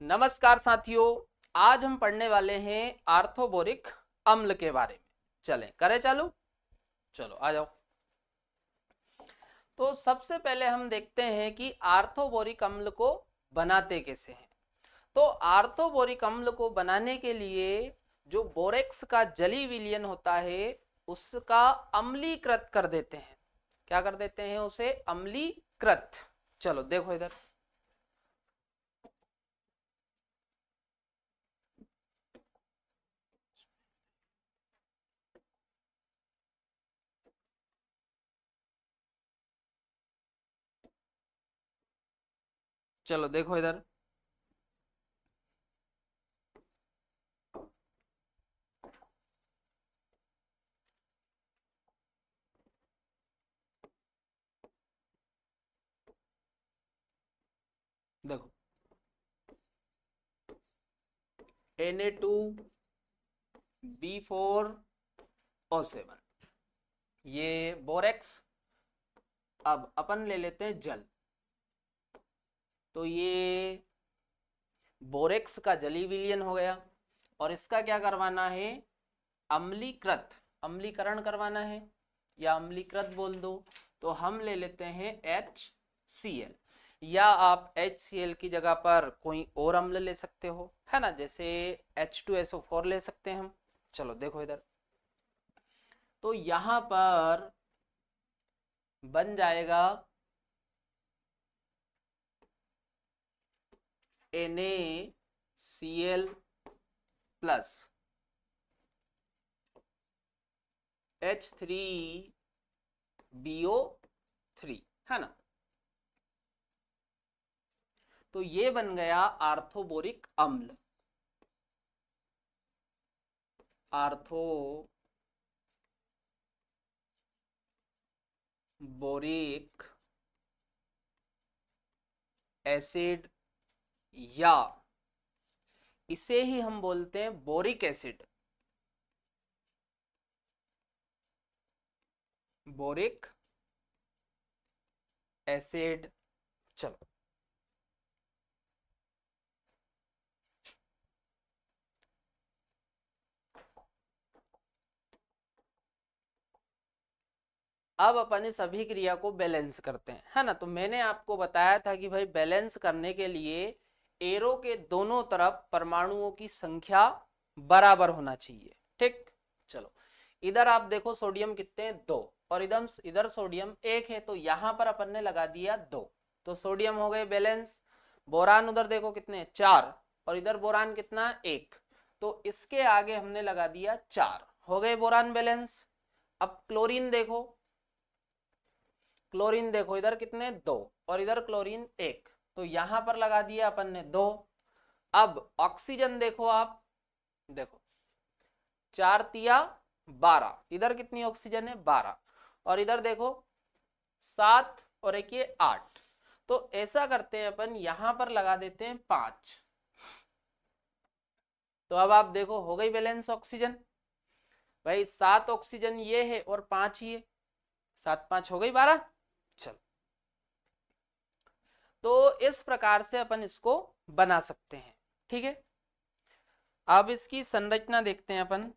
नमस्कार साथियों। आज हम पढ़ने वाले हैं आर्थोबोरिक अम्ल के बारे में। चलें करें चालू। चलो आ जाओ। तो सबसे पहले हम देखते हैं कि आर्थोबोरिक अम्ल को बनाते कैसे हैं। तो आर्थोबोरिक अम्ल को बनाने के लिए जो बोरेक्स का जली विलयन होता है उसका अम्लीकृत कर देते हैं। क्या कर देते हैं? उसे अम्लीकृत। चलो देखो इधर। चलो देखो इधर। देखो Na2B4O7 ये बोरेक्स। अब अपन ले लेते हैं जल। तो ये बोरेक्स का जली विलयन हो गया और इसका क्या करवाना है? अम्लीकृत, अम्लीकरण करवाना है या अम्लीकृत बोल दो। तो हम ले लेते हैं HCl या आप HCl की जगह पर कोई और अम्ल ले सकते हो, है ना, जैसे H2SO4 ले सकते हैं हम। चलो देखो इधर। तो यहां पर बन जाएगा NaCl प्लस H3BO3, है ना। तो ये बन गया आर्थोबोरिक अम्ल। आर्थोबोरिक एसिड या इसे ही हम बोलते हैं बोरिक एसिड। Boric acid. चलो अब अपन इस सभी क्रिया को बैलेंस करते हैं, है ना। तो मैंने आपको बताया था कि भाई बैलेंस करने के लिए एरो के दोनों तरफ परमाणुओं की संख्या बराबर होना चाहिए। ठीक। चलो इधर आप देखो सोडियम कितने हैं? 2। और इधर सोडियम 1 है, तो यहां पर अपन ने लगा दिया 2। तो सोडियम हो गए बैलेंस। बोरान उधर देखो कितने? 4। और इधर बोरान कितना? 1। तो इसके आगे हमने लगा दिया 4, हो गए बोरान बैलेंस। अब क्लोरीन देखो। क्लोरीन देखो इधर कितने? 2। और इधर क्लोरीन 1। तो यहां पर लगा दिया अपन ने 2। अब ऑक्सीजन देखो आप। देखो 4 तिया 12। इधर कितनी ऑक्सीजन है? 12। और इधर देखो 7 और एक ये 8। तो ऐसा करते हैं अपन, यहां पर लगा देते हैं 5। तो अब आप देखो हो गई बैलेंस ऑक्सीजन। भाई 7 ऑक्सीजन ये है और 5 ये। 7 5 हो गई 12। चलो तो इस प्रकार से अपन इसको बना सकते हैं। ठीक है। अब इसकी संरचना देखते हैं अपन।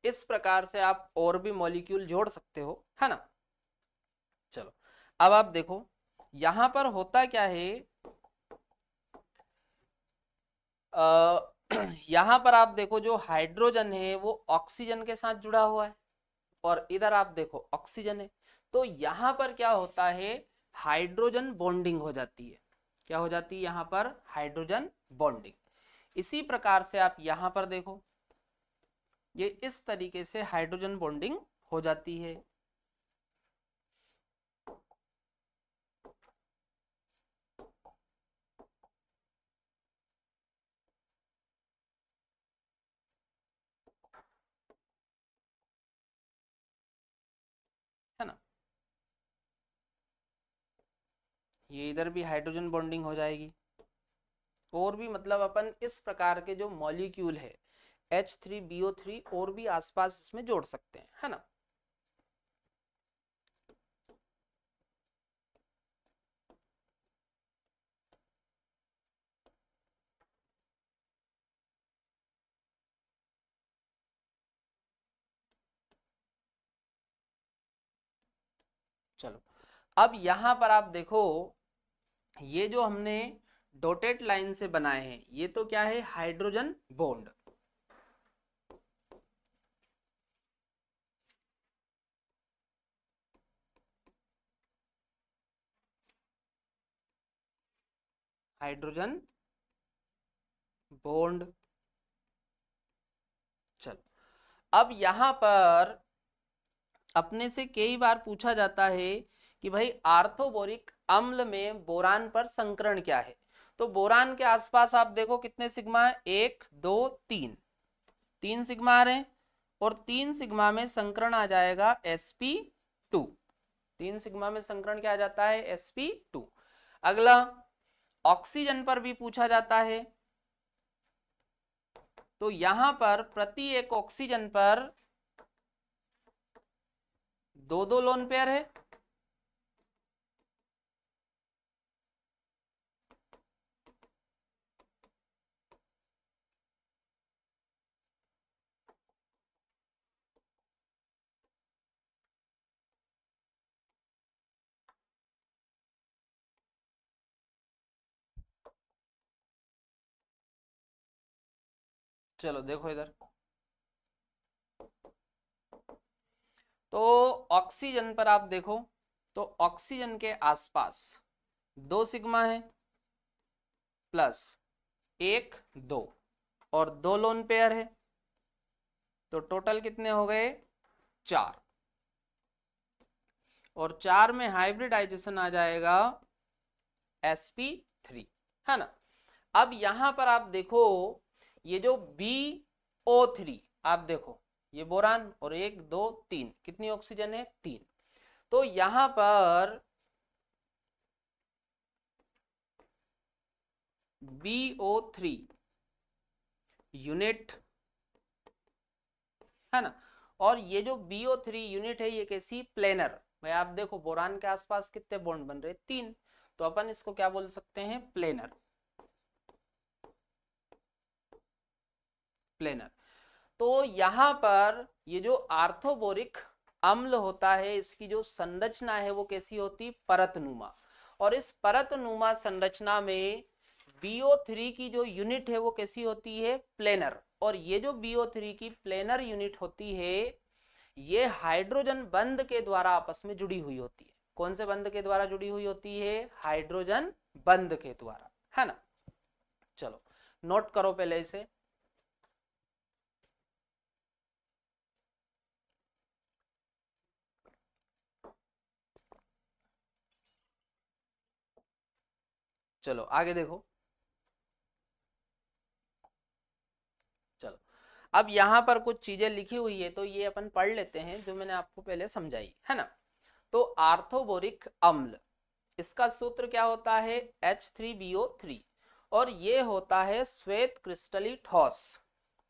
इस प्रकार से आप और भी मॉलिक्यूल जोड़ सकते हो, है ना। चलो अब आप देखो यहां पर होता क्या है, यहां पर आप देखो जो हाइड्रोजन है वो ऑक्सीजन के साथ जुड़ा हुआ है और इधर आप देखो ऑक्सीजन है। तो यहां पर क्या होता है, हाइड्रोजन बॉन्डिंग हो जाती है। क्या हो जाती है यहां पर, हाइड्रोजन बॉन्डिंग। इसी प्रकार से आप यहां पर देखो ये इस तरीके से हाइड्रोजन बॉन्डिंग हो जाती है। है ना, ये इधर भी हाइड्रोजन बॉन्डिंग हो जाएगी। और भी मतलब अपन इस प्रकार के जो मॉलिक्यूल है H3BO3 और भी आसपास इसमें जोड़ सकते हैं, है ना। चलो अब यहां पर आप देखो ये जो हमने डॉटेड लाइन से बनाए हैं ये तो क्या है, हाइड्रोजन बॉन्ड। Hydrogen bond. चलो अब यहां पर अपने से कई बार पूछा जाता है कि भाई आर्थोबोरिक अम्ल में बोरान पर संकरण क्या है। तो बोरान के आसपास आप देखो कितने सिग्मा है, 1 2 3, 3 सिग्मा आ रहे हैं और 3 सिग्मा में संकरण आ जाएगा sp2। 3 सिग्मा में संकरण क्या आ जाता है, sp2। अगला ऑक्सीजन पर भी पूछा जाता है, तो यहां पर प्रति एक ऑक्सीजन पर 2 लोन पेयर है। चलो देखो इधर, तो ऑक्सीजन पर आप देखो तो ऑक्सीजन के आसपास 2 सिग्मा है प्लस 1 2 और 2 लोन पेयर है, तो टोटल कितने हो गए, 4। और 4 में हाइब्रिडाइजेशन आ जाएगा sp3, है ना। अब यहां पर आप देखो ये जो BO3 आप देखो ये बोरान और 1 2 3 कितनी ऑक्सीजन है, 3। तो यहां पर BO3 यूनिट, है ना। और ये जो BO3 यूनिट है ये कैसी, प्लेनर। भाई आप देखो बोरान के आसपास कितने बॉन्ड बन रहे, 3। तो अपन इसको क्या बोल सकते हैं, प्लेनर। प्लेनर। तो यहां पर ये जो आर्थोबोरिक अम्ल होता है इसकी जो संरचना है वो कैसी होती, परतनुमा। और इस परतनुमा संरचना में BO3 की जो यूनिट है वो कैसी होती है, प्लेनर। और ये जो BO3 की प्लेनर यूनिट होती है ये हाइड्रोजन बंध के द्वारा आपस में जुड़ी हुई होती है। कौन से बंध के द्वारा जुड़ी हुई होती है, हाइड्रोजन बंध के द्वारा, है ना। चलो नोट करो पहले इसे। चलो आगे देखो। चलो अब यहां पर कुछ चीजें लिखी हुई है तो ये अपन पढ़ लेते हैं जो मैंने आपको पहले समझाई, है ना। तो आर्थोबोरिक अम्ल इसका सूत्र क्या होता है, H3BO3। और ये होता है श्वेत क्रिस्टली ठोस।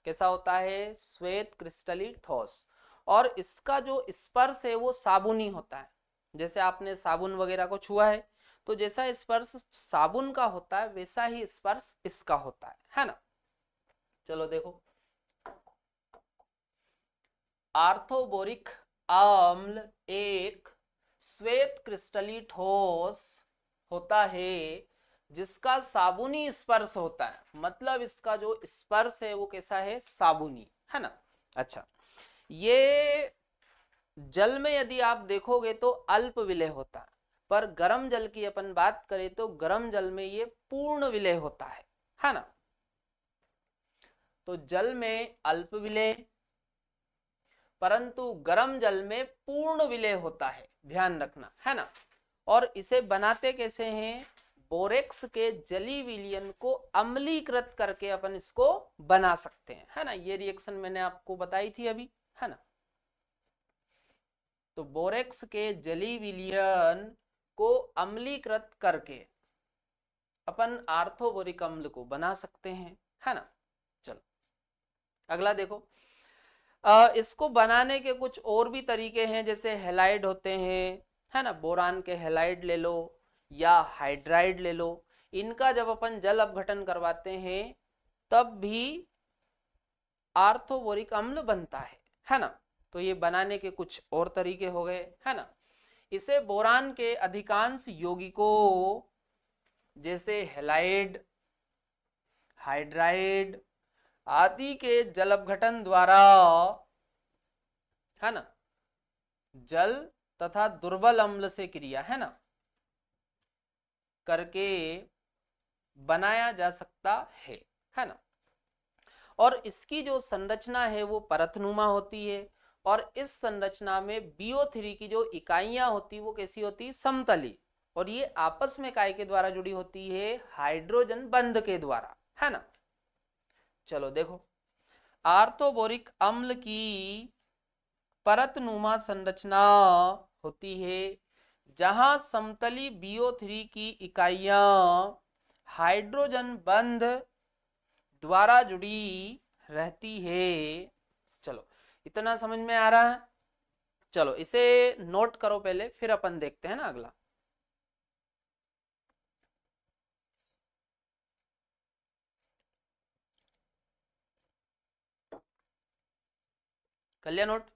कैसा होता है, श्वेत क्रिस्टली ठोस। और इसका जो स्पर्श है वो साबुनी होता है। जैसे आपने साबुन वगैरह को छुआ है तो जैसा स्पर्श साबुन का होता है वैसा ही स्पर्श इसका होता है ना। चलो देखो आर्थोबोरिक अम्ल एक श्वेत क्रिस्टली ठोस होता है जिसका साबुनी स्पर्श होता है, मतलब इसका जो स्पर्श है वो कैसा है, साबुनी, है ना। अच्छा, ये जल में यदि आप देखोगे तो अल्प विलय होता है, पर गर्म जल की अपन बात करें तो गर्म जल में ये पूर्ण विलय होता है ना। तो जल में अल्प विलय, परंतु गर्म जल में पूर्ण विलय होता है, ध्यान रखना, है ना। और इसे बनाते कैसे हैं, बोरेक्स के जली विलयन को अम्लीकृत करके अपन इसको बना सकते हैं, है ना। ये रिएक्शन मैंने आपको बताई थी अभी, है ना। तो बोरेक्स के जली विलयन को अम्लीकृत करके अपन आर्थोबोरिक अम्ल को बना सकते हैं, है ना। चलो अगला देखो, इसको बनाने के कुछ और भी तरीके हैं, जैसे हेलाइड होते हैं, है ना। बोरान के हेलाइड ले लो या हाइड्राइड ले लो, इनका जब अपन जल अपघटन करवाते हैं तब भी आर्थोबोरिक अम्ल बनता है ना। तो ये बनाने के कुछ और तरीके हो गए, है ना। इसे बोरान के अधिकांश यौगिकों जैसे हेलाइड, हाइड्राइड आदि के जल अपघटन द्वारा, है ना, जल तथा दुर्बल अम्ल से क्रिया, है ना, करके बनाया जा सकता है ना। और इसकी जो संरचना है वो परतनुमा होती है, और इस संरचना में BO3 की जो इकाइयां होती वो कैसी होती, समतली, और ये आपस में काय के द्वारा जुड़ी होती है, हाइड्रोजन बंध के द्वारा, है ना। चलो देखो, आर्थोबोरिक अम्ल की परतनुमा संरचना होती है जहां समतली BO3 की इकाइयां हाइड्रोजन बंध द्वारा जुड़ी रहती है। चलो इतना समझ में आ रहा है। चलो इसे नोट करो पहले, फिर अपन देखते हैं ना अगला। कर लिया नोट।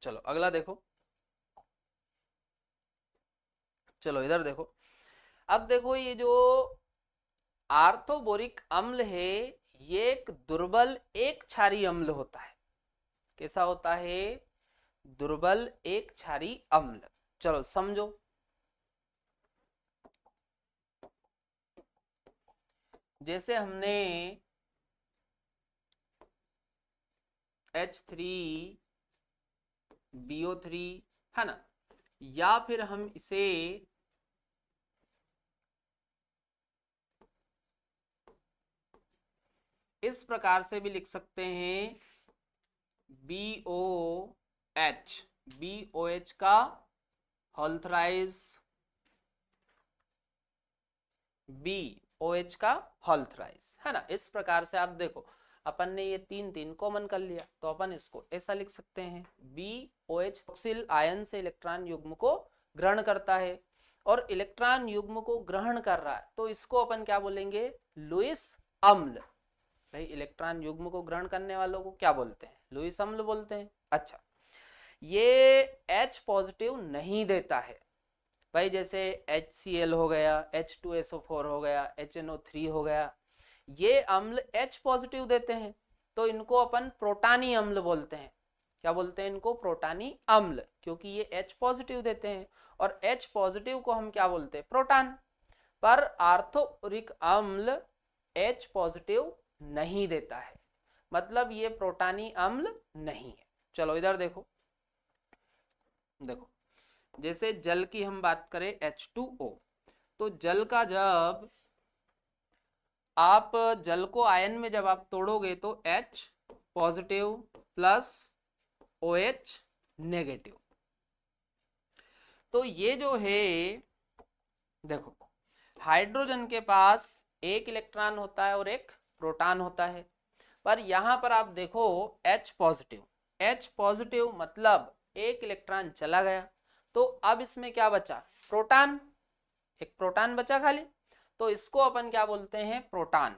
चलो अगला देखो, चलो इधर देखो। अब देखो, ये जो आर्थोबोरिक अम्ल है ये एक दुर्बल एक क्षारी अम्ल होता है। कैसा होता है, दुर्बल एक क्षारी अम्ल। चलो समझो, जैसे हमने H3BO3, है ना, या फिर हम इसे इस प्रकार से भी लिख सकते हैं, BOH का होल थ्राइस, BOH का होल थ्राइस, है ना। इस प्रकार से आप देखो, अपन ने ये तीन तीन कॉमन कर लिया, तो अपन इसको ऐसा लिख सकते हैं, BOH ऑक्सिल आयन से इलेक्ट्रॉन युग्म को ग्रहण करता है, और इलेक्ट्रॉन युग्म को ग्रहण कर रहा है, तो इसको अपन क्या बोलेंगे, लुईस अम्ल। भाई इलेक्ट्रॉन युग्म को ग्रहण करने वालों को क्या बोलते हैं, लुईस अम्ल बोलते हैं। अच्छा, ये H पॉजिटिव नहीं देता है भाई, जैसे HCl हो गया, H2SO4 हो गया, HNO3 हो गया, ये अम्ल H पॉजिटिव देते हैं, तो इनको अपन प्रोटानी अम्ल बोलते हैं। क्या बोलते हैं इनको, प्रोटानी अम्ल, क्योंकि ये H पॉजिटिव देते हैं, और H पॉजिटिव को हम क्या बोलते हैं, प्रोटान। पर आर्थोरिक अम्ल H पॉजिटिव नहीं देता है, मतलब ये प्रोटानी अम्ल नहीं है। चलो इधर देखो, देखो जैसे जल की हम बात करें H2O, तो जल का जब आप जल को आयन में जब आप तोड़ोगे तो H positive plus OH negative. तो ये जो है, देखो हाइड्रोजन के पास एक इलेक्ट्रॉन होता है और एक प्रोटॉन होता है, पर यहां पर आप देखो H पॉजिटिव, H पॉजिटिव मतलब एक इलेक्ट्रॉन चला गया, तो अब इसमें क्या बचा, प्रोटॉन, एक प्रोटॉन बचा खाली, तो इसको अपन क्या बोलते हैं, प्रोटॉन।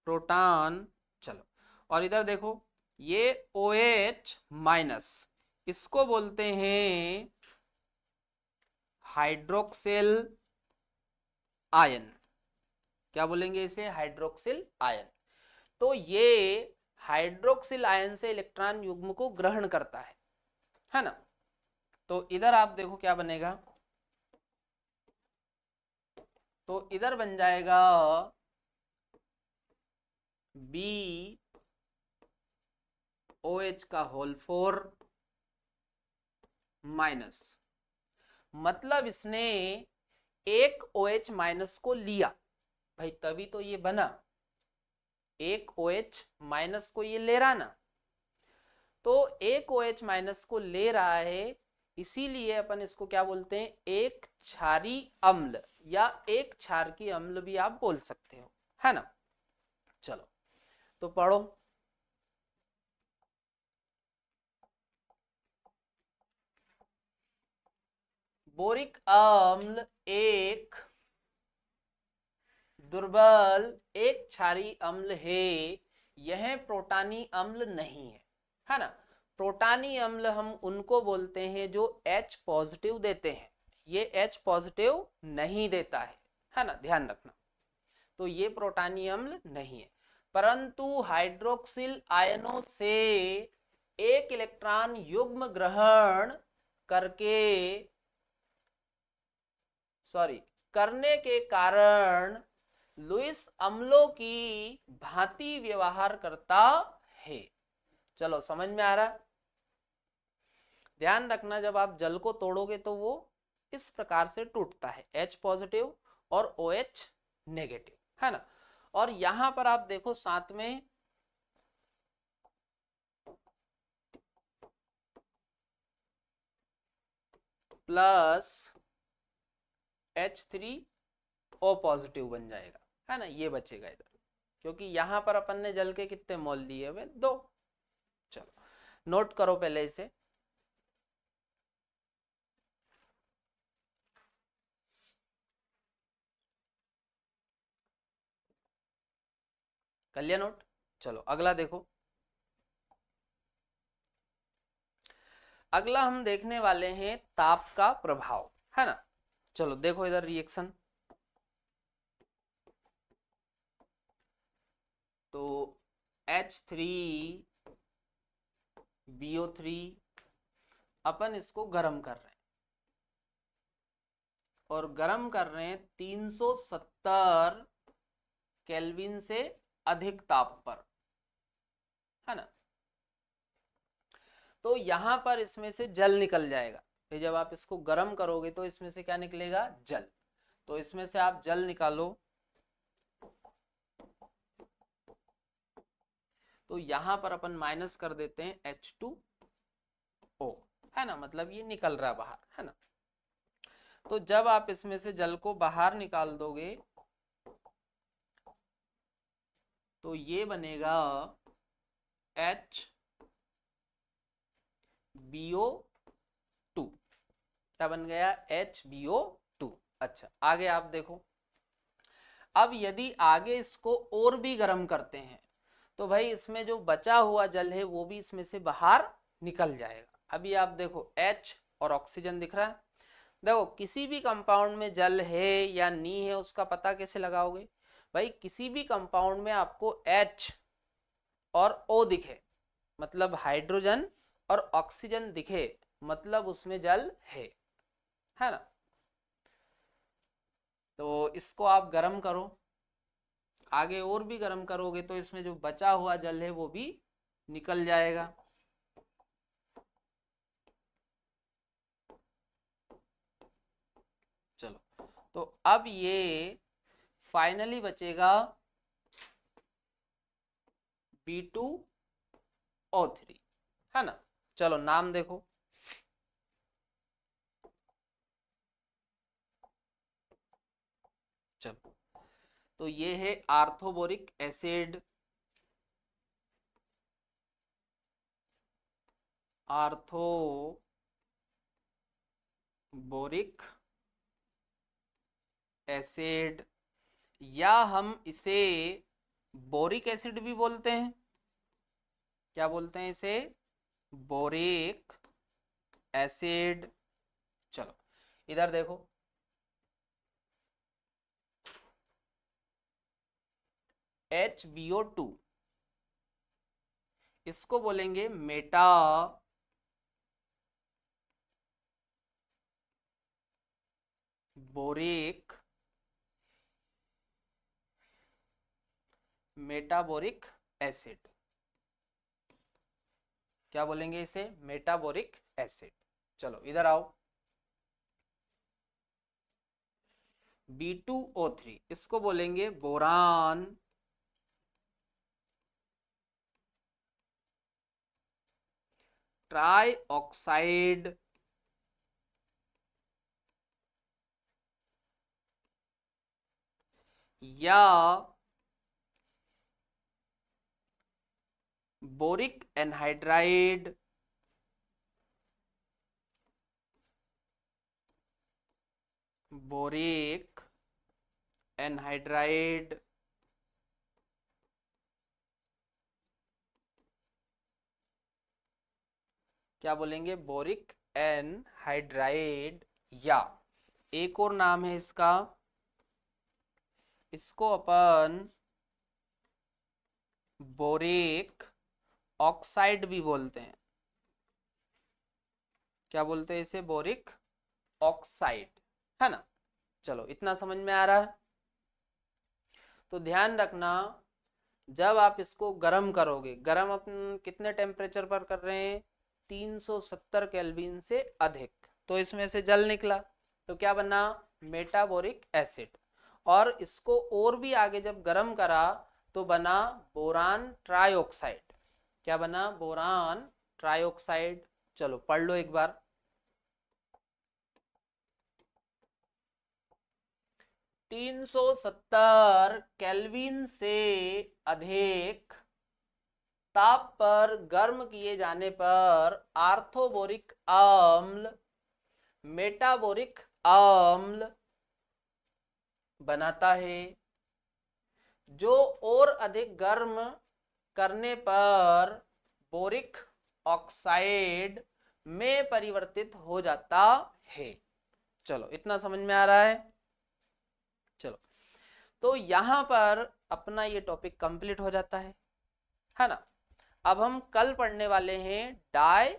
प्रोटॉन। चलो, और इधर देखो ये OH माइनस, इसको बोलते हैं हाइड्रोक्सिल आयन। क्या बोलेंगे इसे? Hydroxyl ion. तो ये हाइड्रोक्सिल आयन से इलेक्ट्रॉन युग्म को ग्रहण करता है ना। तो इधर आप देखो क्या बनेगा, तो इधर बन जाएगा BOH का होल 4 माइनस, मतलब इसने एक OH माइनस को लिया भाई, तभी तो ये बना। एक OH माइनस को ये ले रहा ना, तो एक OH माइनस को ले रहा है, इसीलिए अपन इसको क्या बोलते हैं? एक क्षारी अम्ल या एक क्षारकी अम्ल भी आप बोल सकते हो, है ना। चलो तो पढ़ो। बोरिक अम्ल एक दुर्बल एक क्षारी अम्ल है, यह प्रोटानी अम्ल नहीं है ना। प्रोटानी अम्ल हम उनको बोलते हैं जो H पॉजिटिव देते हैं, ये H पॉजिटिव नहीं देता है ना, ध्यान रखना। तो ये प्रोटानी अम्ल नहीं है, परंतु हाइड्रोक्सिल आयनों से एक इलेक्ट्रॉन युग्म ग्रहण करके करने के कारण लुईस अम्लों की भांति व्यवहार करता है। चलो समझ में आ रहा? ध्यान रखना, जब आप जल को तोड़ोगे तो वो इस प्रकार से टूटता है, H पॉजिटिव और OH नेगेटिव, है ना। और यहां पर आप देखो साथ में प्लस H3O पॉजिटिव बन जाएगा, है ना, ये बचेगा इधर, क्योंकि यहां पर अपन ने जल के कितने मोल लिए हुए? 2। चलो नोट करो पहले इसे। कर लिया नोट? चलो अगला देखो। अगला हम देखने वाले हैं ताप का प्रभाव, है ना। चलो देखो इधर रिएक्शन, तो H3BO3 अपन इसको गर्म कर रहे हैं, और गर्म कर रहे हैं 370 केल्विन से अधिक ताप पर, है ना। तो यहां पर इसमें से जल निकल जाएगा। फिर जब आप इसको गर्म करोगे तो इसमें से क्या निकलेगा? जल। तो इसमें से आप जल निकालो, तो यहां पर अपन माइनस कर देते हैं H2O, है ना, मतलब ये निकल रहा बाहर, है ना। तो जब आप इसमें से जल को बाहर निकाल दोगे तो ये बनेगा HBO2। क्या बन गया? HBO2। अच्छा आगे आप देखो, अब यदि आगे इसको और भी गर्म करते हैं तो भाई इसमें जो बचा हुआ जल है वो भी इसमें से बाहर निकल जाएगा। अभी आप देखो H और ऑक्सीजन दिख रहा है। देखो किसी भी कंपाउंड में जल है या नहीं है उसका पता कैसे लगाओगे? भाई किसी भी कंपाउंड में आपको H और O दिखे, मतलब हाइड्रोजन और ऑक्सीजन दिखे, मतलब उसमें जल है ना। तो इसको आप गर्म करो, आगे और भी गर्म करोगे तो इसमें जो बचा हुआ जल है वो भी निकल जाएगा। चलो तो अब ये फाइनली बचेगा B2O3, है ना। चलो नाम देखो, चलो तो ये है आर्थोबोरिक एसिड, आर्थोबोरिक एसिड, या हम इसे बोरिक एसिड भी बोलते हैं। क्या बोलते हैं इसे? Boric acid. चलो इधर देखो, HbO2 इसको बोलेंगे मेटा बोरिक मेटाबोरिक एसिड। क्या बोलेंगे इसे? मेटाबोरिक एसिड। चलो इधर आओ, B2O3 इसको बोलेंगे बोरान ट्राई ऑक्साइड या बोरिक एनहाइड्राइड बोरिक एनहाइड्राइड क्या बोलेंगे? बोरिक एनहाइड्राइड, या एक और नाम है इसका, इसको अपन बोरिक ऑक्साइड भी बोलते हैं। क्या बोलते हैं इसे? बोरिक ऑक्साइड, है ना। चलो इतना समझ में आ रहा है। तो ध्यान रखना, जब आप इसको गर्म करोगे, गर्म अपन कितने टेम्परेचर पर कर रहे हैं? 370 केल्विन से अधिक, तो इसमें से जल निकला, तो क्या बना? मेटाबोरिक एसिड। और इसको और भी आगे जब गर्म करा तो बना बोरान ट्राइऑक्साइड। क्या बना? Boron trioxide. चलो पढ़ लो एक बार। 370 केल्विन से अधिक ताप पर गर्म किए जाने पर आर्थोबोरिक अम्ल मेटाबोरिक अम्ल बनाता है, जो और अधिक गर्म करने पर बोरिक ऑक्साइड में परिवर्तित हो जाता है। चलो इतना समझ में आ रहा है। चलो तो यहां पर अपना ये टॉपिक कंप्लीट हो जाता है ना। अब हम कल पढ़ने वाले हैं डाई